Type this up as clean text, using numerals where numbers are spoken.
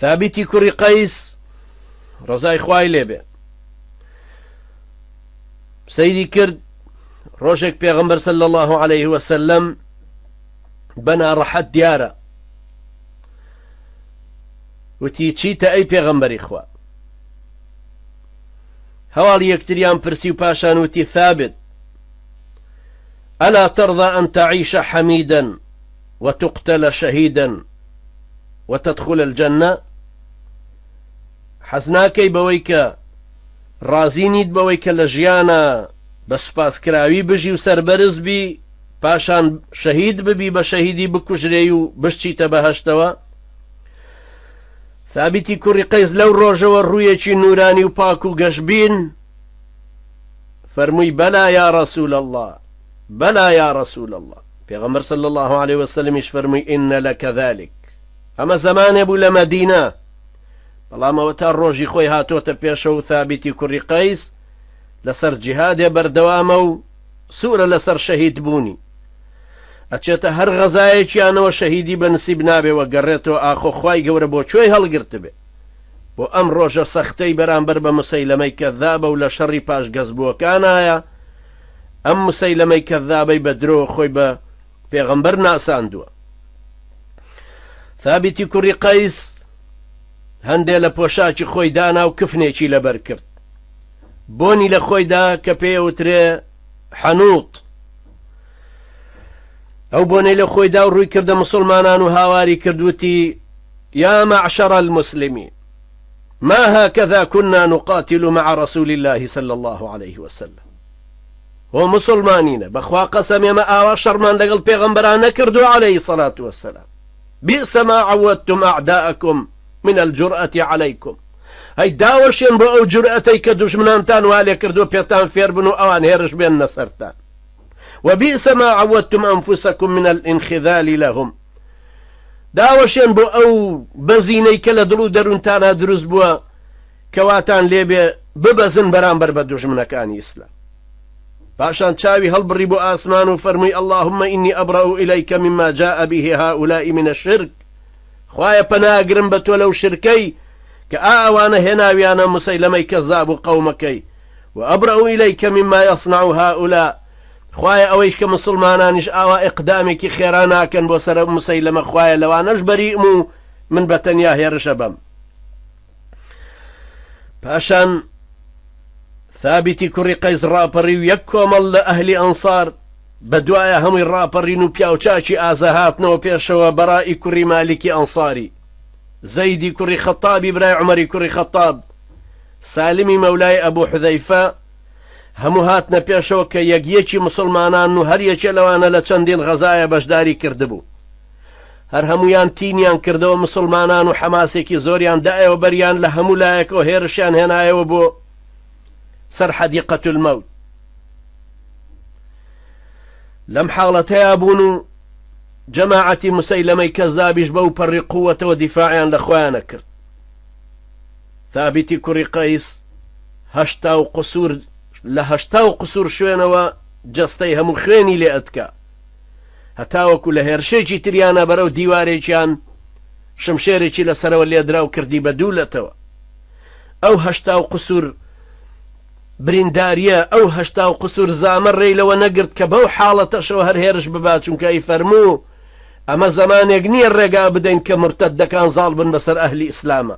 ثابتی کوڕی قەیس ڕزای خوای لێبێ سەیری کرد ڕۆژێک پێغەمبەر صلی الله عليه وسلم بەناڕەحەت دیارە وتی چیتە ئەی پێغەمبەری خوا هەواڵی یەکتریان پرسی و پاشان وتی ثابت ألا ترضى أن تعيش حميدا وتقتل شهيدا وتدخل الجنة حزناكي بويك رازينيد بويك لجيانا بسپاس كراوي بجي وسربرز بي پاشان شهيد ببي بشهيدي بكجريو بشتي تبهشتوا ثابتي كوري قيس لو روجو الروية نوراني وباكو قشبين فرمي بلى يا رسول الله بلى يا رسول الله پیغمبر صلى الله عليه وسلم فرمي إن لك ذلك أما زمان أبو لمدينة بەڵام ئەوەتا ڕۆژی خۆی هاتۆتە پێشەوە ثابتی کوڕی قەیس لەسەر جیهادێ بەردەوامە و سوورە لەسەر شەهید بوونی ئەچێتە هەر غەزایەکیانەوە شەهیدی بەنسیب نابێوە گەڕێتەوە ئاخۆ خوای گەورە بۆ کوێی هەڵگرت بێ بۆ ئەم ڕۆژە سەختەی بەرامبەر بە مسەیلەمەی کەذابە و لە شەڕی پاشگەزبووەکانایە ئەم مسەیلەمەی کەذابەی بە درۆ خۆی بە پێغەمبەر ناساندووە ثابتی کوڕی قەیس هەندێ لە پۆشاکی خۆی دانا و کفنێکی لەبەر کرد بۆنی لە خۆیدا کە پێوترێ حەنووت ئەو بۆنەی لە خۆیدا و ڕووی کردە مسلمانان و هاواری کردوتی يا معشر المسلمين ما هكذا كنا نقاتل مع رسول الله صلى الله عليه وسلم هو مسلمانين بخوا قسم يما آوا شرمان لقل پیغمبران نكردو عليه الصلاة والسلام بئس ما عودتم أعداءكم من الجرأة عليكم هاي داوشين بو او جرأتي كدشمنانتان والي كردو بيتان فيربنو اوان هيرش بين نصرتان وبئس ما عودتم أنفسكم من الانخذال لهم داوشين بو او بزيني كلا دلو درونتانا دروز بوا كواتان ليبي ببزن برامبر بدشمنكاني اسلام باشان تشاوي هالبري بو آسمان وفرمي اللهم إني أبرأ إليك مما جاء به هؤلاء من الشرك خوايا پناگرم بە تۆ لەو شركي كآوانا هنا ويانا مسيلمي كذاب قومكي وأبرأ إليك مما يصنع هؤلاء خوايا أويش كمسلمانانش آوا إقدامك خيرانا كان بوسر مسيلمة خوايا لوانش بريئمو من بتنياه يرشبم باشان ثابتی کوڕی قەیس ڕاپەڕی و یەک کۆمەڵ لە ئەهلی ئەنسار بەدوایە هەمووی ڕاپەڕین و پیاوچاکی ئازاهاتنەوە پێشەوە بەڕائی کوڕی مالیکی ئەنساری زەیدی کوڕی خەتابی برای عومەری کوڕی خەتاب سالمی مەولای ئەبوو حوذەیفە هەموو هاتنە پێشەوە کە یەکیەکی مسلمانان و هەر یەکێ لەوانە لە چەندین غەزایە بەشداری کردبوو هەر هەمویان تینیان کردەوە مسلمانان و حەماسێکی زۆریان دایەوە بەریان لە هەموو لایەکەوە هێرشیان هێنایەوە بۆ سر حديقة الموت لم حالتها بونو جماعة مسيلمي كذابش بو پر قوة ودفاعيا لأخوانا كرد ثابتي كوري قيس هشتاو قصور لهشتاو قصور شوينوا جستيها مخيني لأتكا هتاو كل هرشيجي تريانا برو ديواريجان شمشيريجي لسروا اللي ادراو كردي بدولتوا او هشتاو قصور برينداريا او هشتاو قصور زامر لو نقرت كبو حالة شوهر هيرش بباتشون كاي فرمو اما زمان يقني الرقا بدين كمرتد كان ظالبا بسر اهل اسلاما